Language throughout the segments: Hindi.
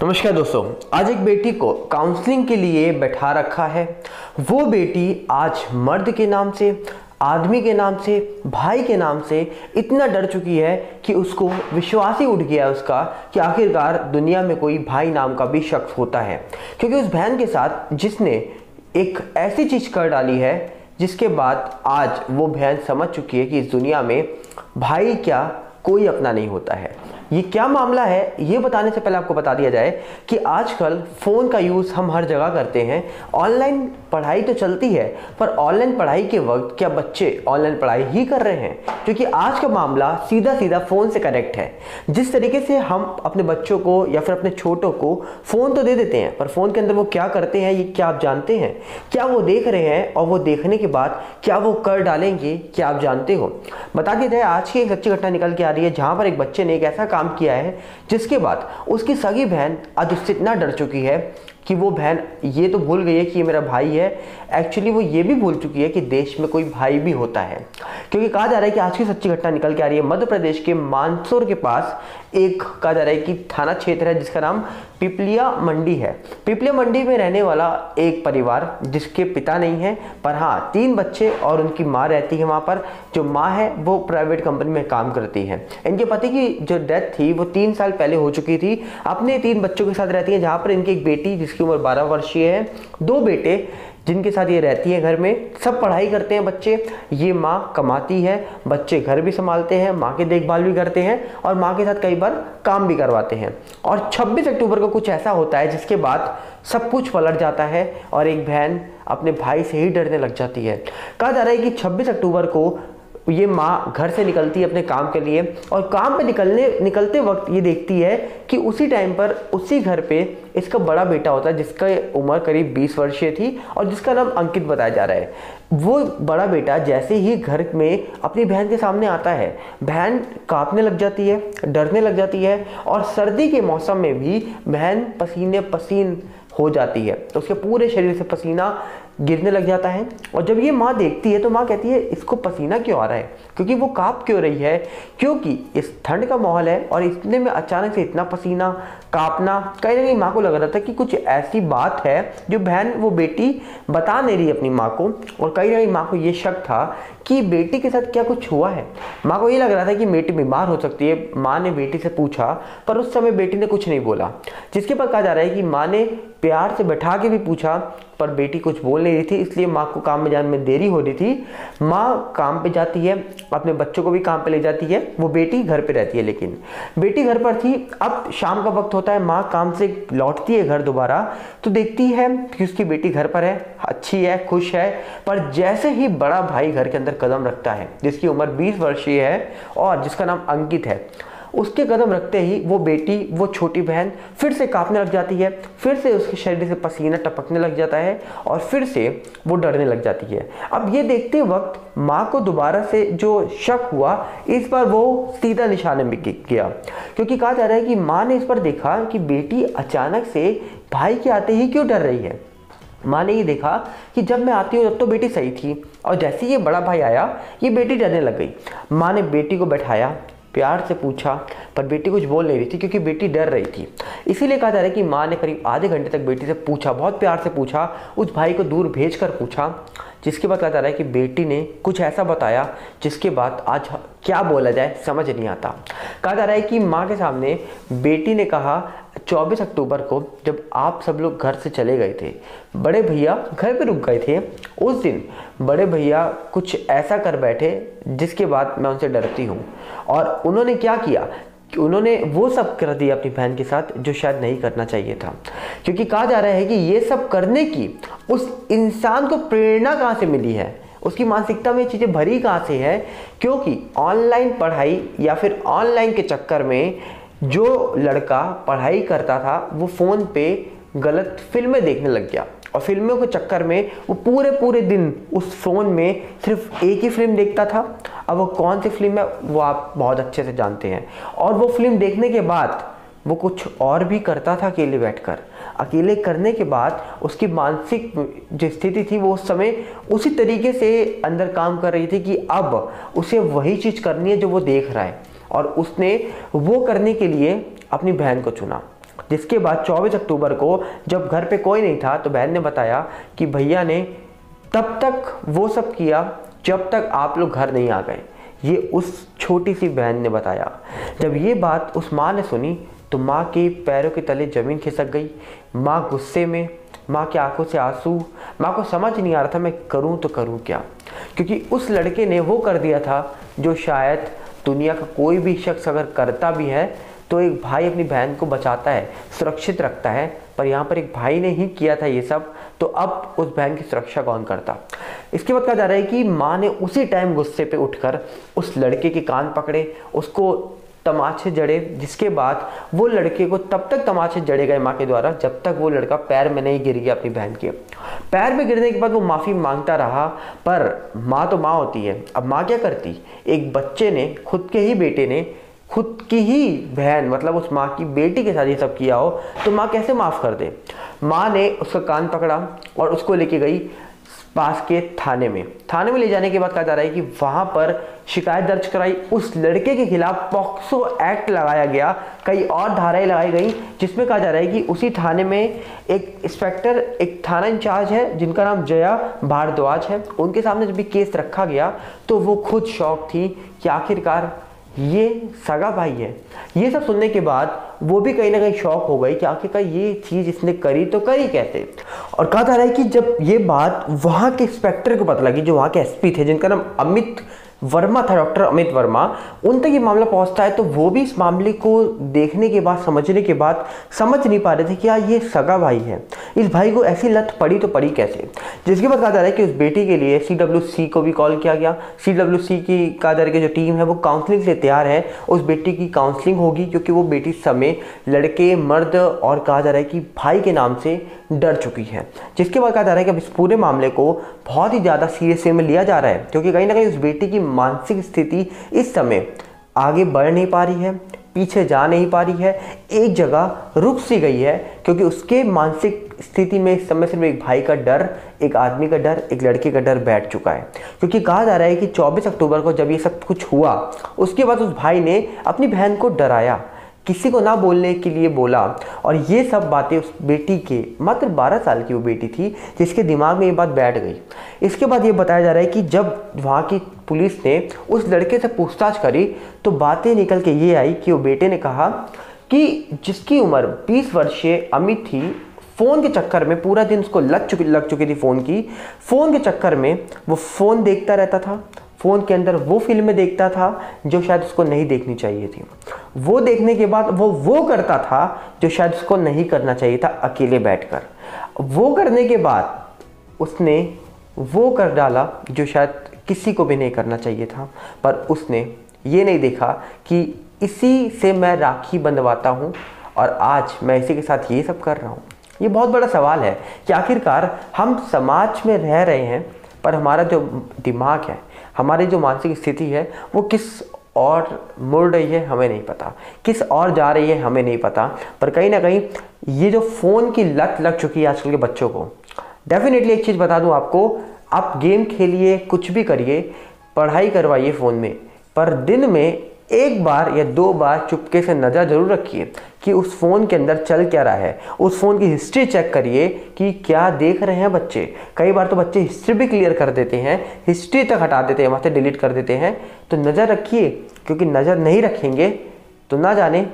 नमस्कार दोस्तों, आज एक बेटी को काउंसलिंग के लिए बैठा रखा है। वो बेटी आज मर्द के नाम से, आदमी के नाम से, भाई के नाम से इतना डर चुकी है कि उसको विश्वास ही उठ गया है उसका कि आखिरकार दुनिया में कोई भाई नाम का भी शख्स होता है। क्योंकि उस बहन के साथ जिसने एक ऐसी चीज़ कर डाली है जिसके बाद आज वो बहन समझ चुकी है कि इस दुनिया में भाई क्या कोई अपना नहीं होता है। ये क्या मामला है ये बताने से पहले आपको बता दिया जाए कि आजकल फ़ोन का यूज़ हम हर जगह करते हैं। ऑनलाइन पढ़ाई तो चलती है, पर ऑनलाइन पढ़ाई के वक्त क्या बच्चे ऑनलाइन पढ़ाई ही कर रहे हैं? क्योंकि आज का मामला सीधा सीधा फ़ोन से कनेक्ट है। जिस तरीके से हम अपने बच्चों को या फिर अपने छोटों को फ़ोन तो दे देते हैं, पर फ़ोन के अंदर वो क्या करते हैं ये क्या आप जानते हैं? क्या वो देख रहे हैं और वो देखने के बाद क्या वो कर डालेंगे, क्या आप जानते हो? बता दिया जाए, आज की एक सच्ची घटना निकल के आ रही है जहाँ पर एक बच्चे ने एक ऐसा काम किया है जिसके बाद उसकी सगी बहन आज उससे इतना डर चुकी है कि वो बहन ये तो भूल गई है कि ये मेरा भाई है, एक्चुअली वो ये भी भूल चुकी है कि देश में कोई भाई भी होता है। क्योंकि कहा जा रहा है कि आज की सच्ची घटना निकल के आ रही है मध्य प्रदेश के मानसौर के पास एक कहा जा रहा है कि थाना क्षेत्र है जिसका नाम पिपलिया मंडी है। पिपलिया मंडी में रहने वाला एक परिवार जिसके पिता नहीं है, पर हाँ 3 बच्चे और उनकी माँ रहती है वहाँ पर। जो माँ है वो प्राइवेट कंपनी में काम करती है। इनके पति की जो डेथ थी वो 3 साल पहले हो चुकी थी। अपने 3 बच्चों के साथ रहती है, जहाँ पर इनकी एक बेटी जिसकी उम्र 12 वर्षीय है, 2 बेटे जिनके साथ ये रहती है घर में। सब पढ़ाई करते हैं बच्चे। ये माँ कमाती है, बच्चे घर भी संभालते हैं, माँ की देखभाल भी करते हैं और माँ के साथ कई बार काम भी करवाते हैं। और 26 अक्टूबर को कुछ ऐसा होता है जिसके बाद सब कुछ पलट जाता है और एक बहन अपने भाई से ही डरने लग जाती है। कहा जा रहा है कि 26 अक्टूबर को ये माँ घर से निकलती है अपने काम के लिए और काम पे निकलते वक्त ये देखती है कि उसी टाइम पर उसी घर पे इसका बड़ा बेटा होता है जिसका उम्र करीब 20 वर्षीय थी और जिसका नाम अंकित बताया जा रहा है। वो बड़ा बेटा जैसे ही घर में अपनी बहन के सामने आता है, बहन कांपने लग जाती है, डरने लग जाती है और सर्दी के मौसम में भी बहन पसीने पसीन हो जाती है। तो उसके पूरे शरीर से पसीना गिरने लग जाता है। और जब ये माँ देखती है तो माँ कहती है इसको पसीना क्यों आ रहा है, क्योंकि वो काँप क्यों रही है, क्योंकि इस ठंड का माहौल है और इतने में अचानक से इतना पसीना काँपना। कहीं ना कहीं माँ को लग रहा था कि कुछ ऐसी बात है जो बहन वो बेटी बता नहीं रही अपनी माँ को। और कहीं ना कहीं माँ को ये शक था कि बेटी के साथ क्या कुछ हुआ है। माँ को ये लग रहा था कि बेटी बीमार हो सकती है। माँ ने बेटी से पूछा पर उस समय बेटी ने कुछ नहीं बोला, जिसके बाद कहा जा रहा है कि माँ ने प्यार से बैठा के भी पूछा पर बेटी कुछ बोल नहीं रही थी, इसलिए माँ को काम में जाने में देरी हो रही थी। माँ काम पे जाती है, अपने बच्चों को भी काम पे ले जाती है, वो बेटी घर पे रहती है। लेकिन बेटी घर पर थी, अब शाम का वक्त होता है, माँ काम से लौटती है घर दोबारा तो देखती है कि उसकी बेटी घर पर है, अच्छी है, खुश है। पर जैसे ही बड़ा भाई घर के अंदर कदम रखता है जिसकी उम्र 20 वर्षीय है और जिसका नाम अंकित है, उसके कदम रखते ही वो बेटी, वो छोटी बहन फिर से कांपने लग जाती है, फिर से उसके शरीर से पसीना टपकने लग जाता है और फिर से वो डरने लग जाती है। अब ये देखते वक्त माँ को दोबारा से जो शक हुआ, इस बार वो सीधा निशाने में गया। क्योंकि कहा जा रहा है कि माँ ने इस पर देखा कि बेटी अचानक से भाई के आते ही क्यों डर रही है। माँ ने ये देखा कि जब मैं आती हूँ तब तो बेटी सही थी और जैसे ही ये बड़ा भाई आया ये बेटी डरने लग गई। माँ ने बेटी को बैठाया, प्यार से पूछा पर बेटी कुछ बोल नहीं रही थी क्योंकि बेटी डर रही थी। इसीलिए कहा जा रहा है कि माँ ने करीब आधे घंटे तक बेटी से पूछा, बहुत प्यार से पूछा, उस भाई को दूर भेजकर पूछा। जिसके बाद कहा जा रहा है कि बेटी ने कुछ ऐसा बताया जिसके बाद आज क्या बोला जाए समझ नहीं आता। कहा जा रहा है कि माँ के सामने बेटी ने कहा 24 अक्टूबर को जब आप सब लोग घर से चले गए थे, बड़े भैया घर पे रुक गए थे, उस दिन बड़े भैया कुछ ऐसा कर बैठे जिसके बाद मैं उनसे डरती हूँ। और उन्होंने क्या किया कि उन्होंने वो सब कर दिया अपनी बहन के साथ जो शायद नहीं करना चाहिए था। क्योंकि कहा जा रहा है कि ये सब करने की उस इंसान को प्रेरणा कहाँ से मिली है, उसकी मानसिकता में ये चीज़ें भरी कहाँ से है। क्योंकि ऑनलाइन पढ़ाई या फिर ऑनलाइन के चक्कर में जो लड़का पढ़ाई करता था वो फ़ोन पे गलत फिल्में देखने लग गया और फिल्मों के चक्कर में वो पूरे दिन उस फ़ोन में सिर्फ एक ही फिल्म देखता था। अब वो कौन सी फिल्म है वो आप बहुत अच्छे से जानते हैं। और वो फिल्म देखने के बाद वो कुछ और भी करता था अकेले बैठकर। अकेले करने के बाद उसकी मानसिक जो स्थिति थी वो उस समय उसी तरीके से अंदर काम कर रही थी कि अब उसे वही चीज़ करनी है जो वो देख रहा है। और उसने वो करने के लिए अपनी बहन को चुना। जिसके बाद 24 अक्टूबर को जब घर पे कोई नहीं था तो बहन ने बताया कि भैया ने तब तक वो सब किया जब तक आप लोग घर नहीं आ गए। ये उस छोटी सी बहन ने बताया। जब ये बात उस माँ ने सुनी तो माँ के पैरों के तले ज़मीन खिसक गई। माँ गुस्से में, माँ की आंखों से आंसू। माँ को समझ नहीं आ रहा था मैं करूँ तो करूँ क्या, क्योंकि उस लड़के ने वो कर दिया था जो शायद दुनिया का कोई भी शख्स अगर करता भी है तो एक भाई अपनी बहन को बचाता है, सुरक्षित रखता है, पर यहाँ पर एक भाई ने ही किया था ये सब, तो अब उस बहन की सुरक्षा कौन करता। इसके बाद कहा जा रहा है कि माँ ने उसी टाइम गुस्से पे उठकर उस लड़के के कान पकड़े, उसको तमाचे जड़े, जिसके बाद वो लड़के को तब तक तमाचे जड़े गए माँ के द्वारा जब तक वो लड़का पैर में नहीं गिर गया अपनी बहन के। पैर में गिरने के बाद वो माफ़ी मांगता रहा, पर माँ तो माँ होती है। अब माँ क्या करती, एक बच्चे ने, खुद के ही बेटे ने खुद की ही बहन मतलब उस माँ की बेटी के साथ ये सब किया हो तो माँ कैसे माफ़ कर दे। माँ ने उसका कान पकड़ा और उसको लेके गई पास के थाने में। थाने में ले जाने के बाद कहा जा रहा है कि वहाँ पर शिकायत दर्ज कराई। उस लड़के के खिलाफ पॉक्सो एक्ट लगाया गया, कई और धाराएं लगाई गई, जिसमें कहा जा रहा है कि उसी थाने में एक इंस्पेक्टर, एक थाना इंचार्ज है जिनका नाम जया भारद्वाज है, उनके सामने जब भी केस रखा गया तो वो खुद शौक थी कि आखिरकार ये सगा भाई है। ये सब सुनने के बाद वो भी कहीं ना कहीं शॉक हो गई कि आखिरकार ये चीज़ इसने करी तो करी कैसे। और कहा जा रहा है कि जब ये बात वहाँ के इंस्पेक्टर को पता लगी, जो वहाँ के एसपी थे जिनका नाम अमित वर्मा था, डॉक्टर अमित वर्मा, उन तक ये मामला पहुंचता है तो वो भी इस मामले को देखने के बाद, समझने के बाद समझ नहीं पा रहे थे कि यार ये सगा भाई है, इस भाई को ऐसी लत पड़ी तो पड़ी कैसे। जिसके बाद कहा जा रहा है कि उस बेटी के लिए CWC को भी कॉल किया गया। CWC की कहा जा रहा है कि जो टीम है वो काउंसलिंग से तैयार है, उस बेटी की काउंसलिंग होगी क्योंकि वो बेटी समय लड़के, मर्द और कहा जा रहा है कि भाई के नाम से डर चुकी है। जिसके बाद कहा जा रहा है कि अब इस पूरे मामले को बहुत ही ज़्यादा सीरियस में लिया जा रहा है क्योंकि कहीं ना कहीं उस बेटी की मानसिक स्थिति इस समय आगे बढ़ नहीं पा रही है, पीछे जा नहीं पा रही है, एक जगह रुक सी गई है क्योंकि उसके मानसिक स्थिति में इस समय सिर्फ एक भाई का डर, एक आदमी का डर, एक लड़के का डर बैठ चुका है। क्योंकि कहा जा रहा है कि 24 अक्टूबर को जब ये सब कुछ हुआ उसके बाद उस भाई ने अपनी बहन को डराया, किसी को ना बोलने के लिए बोला, और ये सब बातें उस बेटी के, मात्र 12 साल की वो बेटी थी जिसके दिमाग में ये बात बैठ गई। इसके बाद ये बताया जा रहा है कि जब वहाँ की पुलिस ने उस लड़के से पूछताछ करी तो बातें निकल के ये आई कि वो बेटे ने कहा कि जिसकी उम्र 20 वर्षीय अमित थी, फ़ोन के चक्कर में पूरा दिन उसको लग चुकी थी फ़ोन के चक्कर में वो फ़ोन देखता रहता था, फ़ोन के अंदर वो फिल्में देखता था जो शायद उसको नहीं देखनी चाहिए थी, वो देखने के बाद वो करता था जो शायद उसको नहीं करना चाहिए था अकेले बैठकर, वो करने के बाद उसने वो कर डाला जो शायद किसी को भी नहीं करना चाहिए था, पर उसने ये नहीं देखा कि इसी से मैं राखी बंधवाता हूँ और आज मैं इसी के साथ ये सब कर रहा हूँ। ये बहुत बड़ा सवाल है कि आखिरकार हम समाज में रह रहे हैं पर हमारा जो दिमाग है, हमारी जो मानसिक स्थिति है वो किस और मुड़ रही है हमें नहीं पता, किस और जा रही है हमें नहीं पता। पर कहीं ना कहीं ये जो फ़ोन की लत लग चुकी है आजकल के बच्चों को, डेफिनेटली एक चीज़ बता दूं आपको, आप गेम खेलिए, कुछ भी करिए, पढ़ाई करवाइए फ़ोन में, पर दिन में 1 बार या 2 बार चुपके से नज़र जरूर रखिए कि उस फ़ोन के अंदर चल क्या रहा है। उस फ़ोन की हिस्ट्री चेक करिए कि क्या देख रहे हैं बच्चे। कई बार तो बच्चे हिस्ट्री भी क्लियर कर देते हैं, हिस्ट्री तक हटा देते हैं, वहाँ से डिलीट कर देते हैं। तो नज़र रखिए, क्योंकि नज़र नहीं रखेंगे तो ना जाने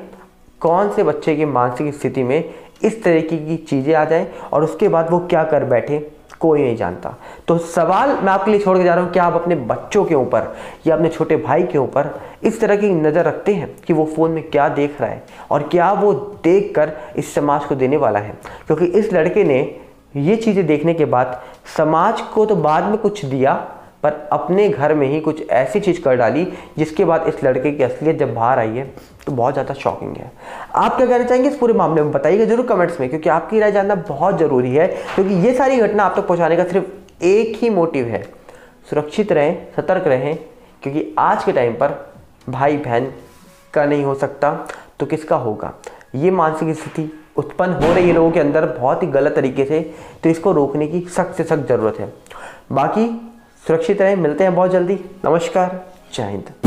कौन से बच्चे की मानसिक स्थिति में इस तरीके की चीज़ें आ जाएँ और उसके बाद वो क्या कर बैठे कोई नहीं जानता। तो सवाल मैं आपके लिए छोड़ के जा रहा हूँ, क्या आप अपने बच्चों के ऊपर या अपने छोटे भाई के ऊपर इस तरह की नज़र रखते हैं कि वो फ़ोन में क्या देख रहा है और क्या वो देखकर इस समाज को देने वाला है। क्योंकि इस लड़के ने ये चीज़ें देखने के बाद समाज को तो बाद में कुछ दिया, पर अपने घर में ही कुछ ऐसी चीज़ कर डाली जिसके बाद इस लड़के की असलियत जब बाहर आई है तो बहुत ज़्यादा शॉकिंग है। आप क्या कहना चाहेंगे इस पूरे मामले में, बताइएगा जरूर कमेंट्स में, क्योंकि आपकी राय जानना बहुत ज़रूरी है। क्योंकि ये सारी घटना आप तक पहुँचाने का सिर्फ एक ही मोटिव है, सुरक्षित रहें, सतर्क रहें, क्योंकि आज के टाइम पर भाई बहन का नहीं हो सकता तो किसका होगा। ये मानसिक स्थिति उत्पन्न हो रही है लोगों के अंदर बहुत ही गलत तरीके से, तो इसको रोकने की सख्त से सख्त ज़रूरत है। बाकी सुरक्षित रहें, मिलते हैं बहुत जल्दी। नमस्कार, जय हिंद।